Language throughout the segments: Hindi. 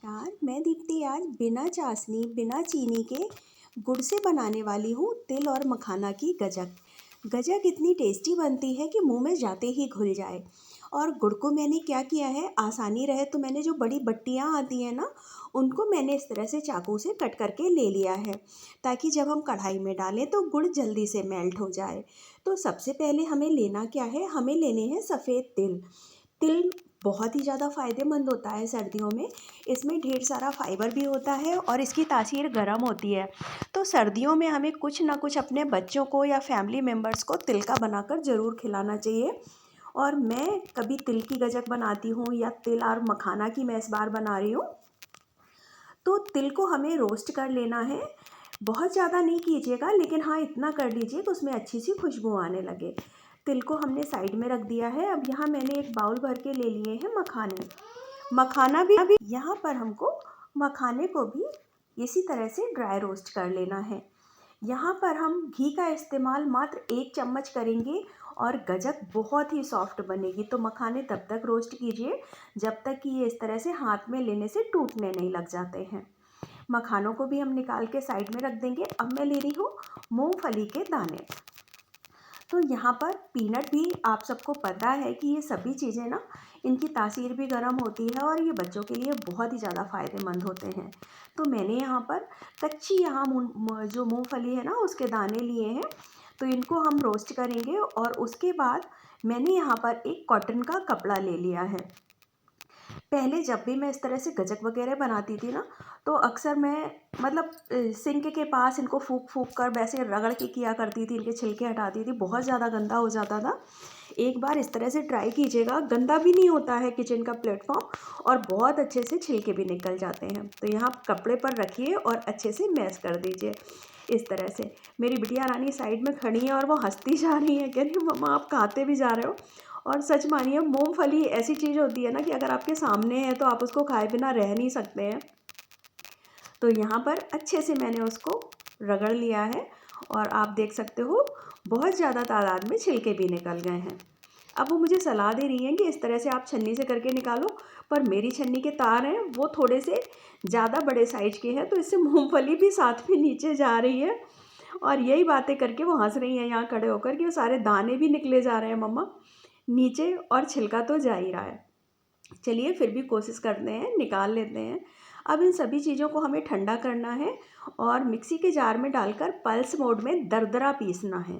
नमस्कार, मैं दीप्ति आज बिना चाशनी, बिना चीनी के गुड़ से बनाने वाली हूँ तिल और मखाना की गजक। गजक इतनी टेस्टी बनती है कि मुंह में जाते ही घुल जाए। और गुड़ को मैंने क्या किया है, आसानी रहे तो मैंने जो बड़ी बट्टियाँ आती हैं ना, उनको मैंने इस तरह से चाकू से कट करके ले लिया है, ताकि जब हम कढ़ाई में डालें तो गुड़ जल्दी से मेल्ट हो जाए। तो सबसे पहले हमें लेना क्या है, हमें लेने हैं सफ़ेद तिल। तिल बहुत ही ज़्यादा फ़ायदेमंद होता है सर्दियों में। इसमें ढेर सारा फाइबर भी होता है और इसकी तासीर गर्म होती है। तो सर्दियों में हमें कुछ ना कुछ अपने बच्चों को या फैमिली मेम्बर्स को तिल का बनाकर ज़रूर खिलाना चाहिए। और मैं कभी तिल की गजक बनाती हूँ या तिल और मखाना की मैं इस बार बना रही हूँ। तो तिल को हमें रोस्ट कर लेना है। बहुत ज़्यादा नहीं कीजिएगा, लेकिन हाँ इतना कर लीजिए तो उसमें अच्छी सी खुशबू आने लगे। तिल को हमने साइड में रख दिया है। अब यहाँ मैंने एक बाउल भर के ले लिए हैं मखाने। मखाना भी यहाँ पर हमको मखाने को भी इसी तरह से ड्राई रोस्ट कर लेना है। यहाँ पर हम घी का इस्तेमाल मात्र 1 चम्मच करेंगे और गजक बहुत ही सॉफ्ट बनेगी। तो मखाने तब तक रोस्ट कीजिए जब तक कि ये इस तरह से हाथ में लेने से टूटने नहीं लग जाते हैं। मखानों को भी हम निकाल के साइड में रख देंगे। अब मैं ले रही हूँ मूंगफली के दाने। तो यहाँ पर पीनट भी, आप सबको पता है कि ये सभी चीज़ें ना, इनकी तासीर भी गर्म होती है और ये बच्चों के लिए बहुत ही ज़्यादा फ़ायदेमंद होते हैं। तो मैंने यहाँ पर कच्ची जो मूंगफली है ना, उसके दाने लिए हैं। तो इनको हम रोस्ट करेंगे और उसके बाद मैंने यहाँ पर एक कॉटन का कपड़ा ले लिया है। पहले जब भी मैं इस तरह से गजक वगैरह बनाती थी ना, तो अक्सर मैं मतलब सिंक के पास इनको फूँक फूँक कर वैसे रगड़ के किया करती थी, इनके छिलके हटाती थी। बहुत ज़्यादा गंदा हो जाता था। एक बार इस तरह से ट्राई कीजिएगा, गंदा भी नहीं होता है किचन का प्लेटफॉर्म और बहुत अच्छे से छिलके भी निकल जाते हैं। तो यहाँ कपड़े पर रखिए और अच्छे से मैश कर दीजिए इस तरह से। मेरी बिटिया रानी साइड में खड़ी है और वो हंसती जा रही है, कह रही मम्मा आप खाते भी जा रहे हो। और सच मानिए, मूंगफली ऐसी चीज़ होती है ना कि अगर आपके सामने है तो आप उसको खाए बिना रह नहीं सकते हैं। तो यहाँ पर अच्छे से मैंने उसको रगड़ लिया है और आप देख सकते हो बहुत ज़्यादा तादाद में छिलके भी निकल गए हैं। अब वो मुझे सलाह दे रही हैं कि इस तरह से आप छन्नी से करके निकालो, पर मेरी छन्नी के तार हैं वो थोड़े से ज़्यादा बड़े साइज़ के हैं, तो इससे मूंगफली भी साथ में नीचे जा रही है। और यही बातें करके वो हंस रही हैं यहाँ खड़े होकर कि वो सारे दाने भी निकले जा रहे हैं मम्मा नीचे, और छिलका तो जा ही रहा है। चलिए फिर भी कोशिश करते हैं, निकाल लेते हैं। अब इन सभी चीज़ों को हमें ठंडा करना है और मिक्सी के जार में डालकर पल्स मोड में दरदरा पीसना है।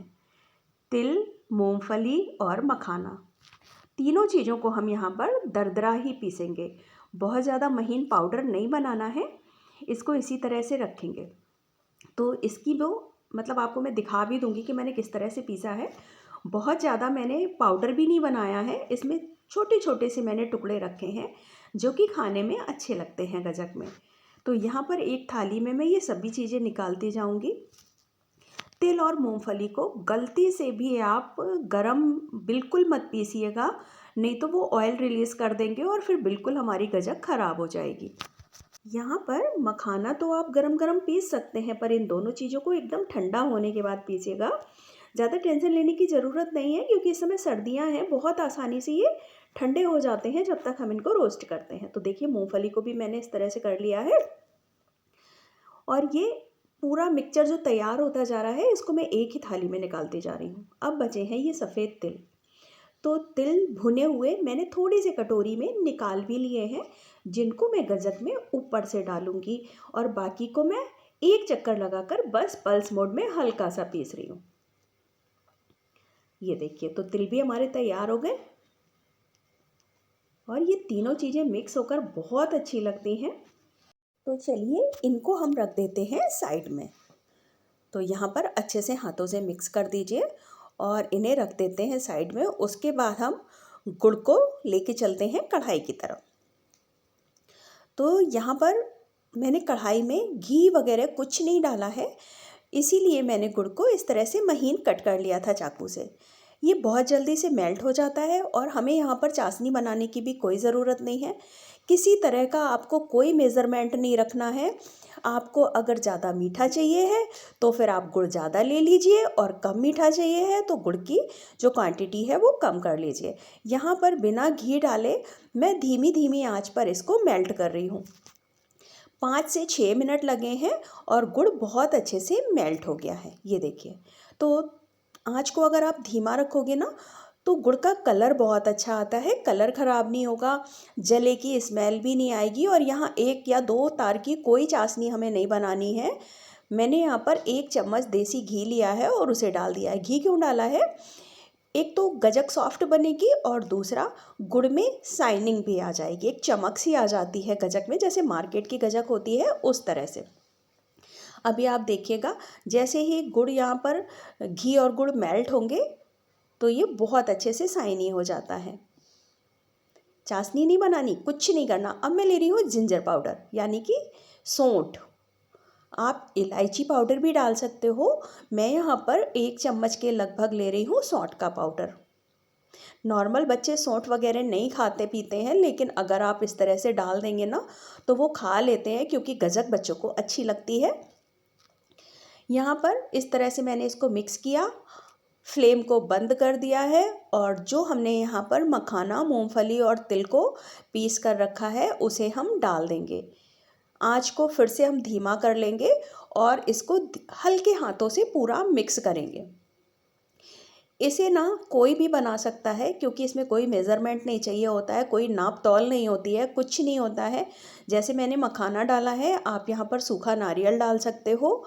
तिल, मूंगफली और मखाना, तीनों चीज़ों को हम यहाँ पर दरदरा ही पीसेंगे। बहुत ज़्यादा महीन पाउडर नहीं बनाना है, इसको इसी तरह से रखेंगे। तो इसकी वो मतलब आपको मैं दिखा भी दूंगी कि मैंने किस तरह से पीसा है। बहुत ज़्यादा मैंने पाउडर भी नहीं बनाया है, इसमें छोटे छोटे से मैंने टुकड़े रखे हैं जो कि खाने में अच्छे लगते हैं गजक में। तो यहाँ पर एक थाली में मैं ये सभी चीज़ें निकालती जाऊँगी। तिल और मूंगफली को गलती से भी आप गरम बिल्कुल मत पीसिएगा, नहीं तो वो ऑयल रिलीज़ कर देंगे और फिर बिल्कुल हमारी गजक ख़राब हो जाएगी। यहाँ पर मखाना तो आप गरम गरम पीस सकते हैं, पर इन दोनों चीज़ों को एकदम ठंडा होने के बाद पीसिएगा। ज़्यादा टेंशन लेने की ज़रूरत नहीं है, क्योंकि इस समय सर्दियाँ हैं, बहुत आसानी से ये ठंडे हो जाते हैं जब तक हम इनको रोस्ट करते हैं। तो देखिए मूंगफली को भी मैंने इस तरह से कर लिया है और ये पूरा मिक्सचर जो तैयार होता जा रहा है, इसको मैं एक ही थाली में निकालती जा रही हूँ। अब बचे हैं ये सफ़ेद तिल। तो तिल भुने हुए मैंने थोड़ी सी कटोरी में निकाल भी लिए हैं, जिनको मैं गजक में ऊपर से डालूंगी और बाकी को मैं एक चक्कर लगाकर बस पल्स मोड में हल्का सा पीस रही हूँ। ये देखिए, तो तिल भी हमारे तैयार हो गए और ये तीनों चीज़ें मिक्स होकर बहुत अच्छी लगती हैं। तो चलिए इनको हम रख देते हैं साइड में। तो यहाँ पर अच्छे से हाथों से मिक्स कर दीजिए और इन्हें रख देते हैं साइड में। उसके बाद हम गुड़ को लेके चलते हैं कढ़ाई की तरफ। तो यहाँ पर मैंने कढ़ाई में घी वगैरह कुछ नहीं डाला है, इसीलिए मैंने गुड़ को इस तरह से महीन कट कर लिया था चाकू से। ये बहुत जल्दी से मेल्ट हो जाता है और हमें यहाँ पर चाशनी बनाने की भी कोई ज़रूरत नहीं है। किसी तरह का आपको कोई मेज़रमेंट नहीं रखना है। आपको अगर ज़्यादा मीठा चाहिए है तो फिर आप गुड़ ज़्यादा ले लीजिए, और कम मीठा चाहिए है तो गुड़ की जो क्वांटिटी है वो कम कर लीजिए। यहाँ पर बिना घी डाले मैं धीमी धीमी आंच पर इसको मेल्ट कर रही हूँ। 5 से 6 मिनट लगे हैं और गुड़ बहुत अच्छे से मेल्ट हो गया है, ये देखिए। तो आँच को अगर आप धीमा रखोगे ना तो गुड़ का कलर बहुत अच्छा आता है, कलर ख़राब नहीं होगा, जले की स्मेल भी नहीं आएगी। और यहाँ 1 या 2 तार की कोई चाशनी हमें नहीं बनानी है। मैंने यहाँ पर 1 चम्मच देसी घी लिया है और उसे डाल दिया है। घी क्यों डाला है? एक तो गजक सॉफ्ट बनेगी और दूसरा गुड़ में शाइनिंग भी आ जाएगी, एक चमक सी आ जाती है गजक में, जैसे मार्केट की गजक होती है उस तरह से। अभी आप देखिएगा जैसे ही गुड़ यहाँ पर घी और गुड़ मेल्ट होंगे तो ये बहुत अच्छे से शाइनी हो जाता है। चाशनी नहीं बनानी, कुछ नहीं करना। अब मैं ले रही हूँ जिंजर पाउडर यानी कि सौंठ। आप इलायची पाउडर भी डाल सकते हो। मैं यहाँ पर 1 चम्मच के लगभग ले रही हूँ सौंठ का पाउडर। नॉर्मल बच्चे सौंठ वगैरह नहीं खाते पीते हैं, लेकिन अगर आप इस तरह से डाल देंगे ना तो वो खा लेते हैं, क्योंकि गजक बच्चों को अच्छी लगती है। यहाँ पर इस तरह से मैंने इसको मिक्स किया, फ्लेम को बंद कर दिया है और जो हमने यहाँ पर मखाना, मूंगफली और तिल को पीस कर रखा है उसे हम डाल देंगे। आँच को फिर से हम धीमा कर लेंगे और इसको हल्के हाथों से पूरा मिक्स करेंगे। इसे ना कोई भी बना सकता है, क्योंकि इसमें कोई मेज़रमेंट नहीं चाहिए होता है, कोई नाप तौल नहीं होती है, कुछ नहीं होता है। जैसे मैंने मखाना डाला है, आप यहाँ पर सूखा नारियल डाल सकते हो,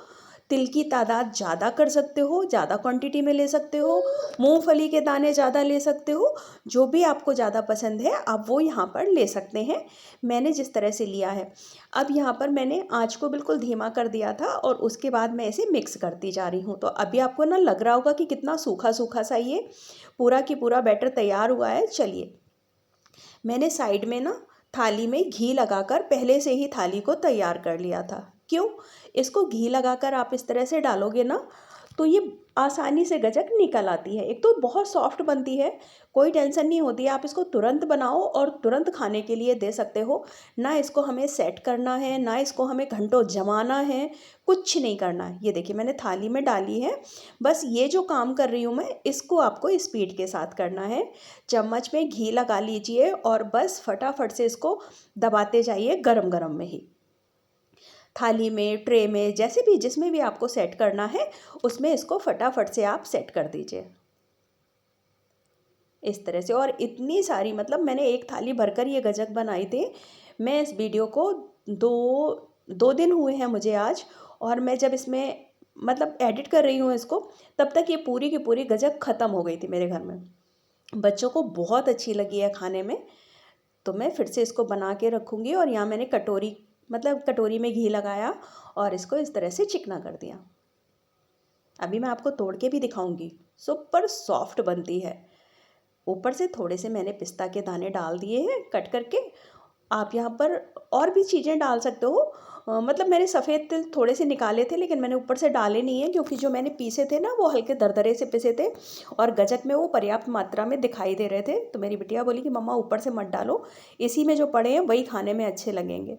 तिल की तादाद ज़्यादा कर सकते हो, ज़्यादा क्वांटिटी में ले सकते हो, मूंगफली के दाने ज़्यादा ले सकते हो, जो भी आपको ज़्यादा पसंद है आप वो यहाँ पर ले सकते हैं। मैंने जिस तरह से लिया है। अब यहाँ पर मैंने आँच को बिल्कुल धीमा कर दिया था और उसके बाद मैं इसे मिक्स करती जा रही हूँ। तो अभी आपको ना लग रहा होगा कि कितना सूखा सूखा सा ये पूरा की पूरा बैटर तैयार हुआ है। चलिए, मैंने साइड में ना थाली में घी लगाकर पहले से ही थाली को तैयार कर लिया था। क्यों? इसको घी लगाकर आप इस तरह से डालोगे ना तो ये आसानी से गजक निकल आती है। एक तो बहुत सॉफ्ट बनती है, कोई टेंशन नहीं होती है। आप इसको तुरंत बनाओ और तुरंत खाने के लिए दे सकते हो। ना इसको हमें सेट करना है, ना इसको हमें घंटों जमाना है, कुछ नहीं करना है। ये देखिए मैंने थाली में डाली है। बस ये जो काम कर रही हूँ मैं, इसको आपको स्पीड के साथ करना है। चम्मच में घी लगा लीजिए और बस फटाफट से इसको दबाते जाइए गरम गरम में ही। थाली में, ट्रे में, जैसे भी जिसमें भी आपको सेट करना है उसमें इसको फटाफट से आप सेट कर दीजिए इस तरह से। और इतनी सारी, मतलब मैंने 1 थाली भरकर ये गजक बनाई थी। मैं इस वीडियो को दो दिन हुए हैं मुझे आज, और मैं जब इसमें मतलब एडिट कर रही हूँ इसको, तब तक ये पूरी की पूरी गजक ख़त्म हो गई थी मेरे घर में। बच्चों को बहुत अच्छी लगी है खाने में, तो मैं फिर से इसको बना के रखूँगी। और यहाँ मैंने कटोरी में घी लगाया और इसको इस तरह से चिकना कर दिया। अभी मैं आपको तोड़ के भी दिखाऊंगी। सुपर सॉफ्ट बनती है। ऊपर से थोड़े से मैंने पिस्ता के दाने डाल दिए हैं कट करके। आप यहाँ पर और भी चीज़ें डाल सकते हो। मतलब मैंने सफ़ेद तिल थोड़े से निकाले थे, लेकिन मैंने ऊपर से डाले नहीं हैं, क्योंकि जो मैंने पीसे थे ना वो हल्के दरदरे से पिसे थे और गजक में वो पर्याप्त मात्रा में दिखाई दे रहे थे। तो मेरी बिटिया बोली कि मम्मा ऊपर से मत डालो, इसी में जो पड़े हैं वही खाने में अच्छे लगेंगे।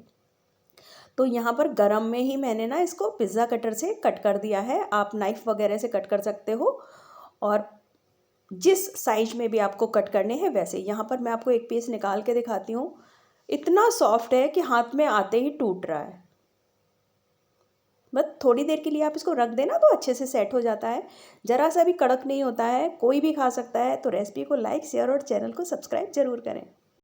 तो यहाँ पर गरम में ही मैंने ना इसको पिज़्ज़ा कटर से कट कर दिया है। आप नाइफ़ वगैरह से कट कर सकते हो, और जिस साइज में भी आपको कट करने हैं वैसे। यहाँ पर मैं आपको एक पीस निकाल के दिखाती हूँ। इतना सॉफ्ट है कि हाथ में आते ही टूट रहा है। बस थोड़ी देर के लिए आप इसको रख देना तो अच्छे से सेट हो जाता है, ज़रा सा भी कड़क नहीं होता है, कोई भी खा सकता है। तो रेसिपी को लाइक, शेयर और चैनल को सब्सक्राइब ज़रूर करें।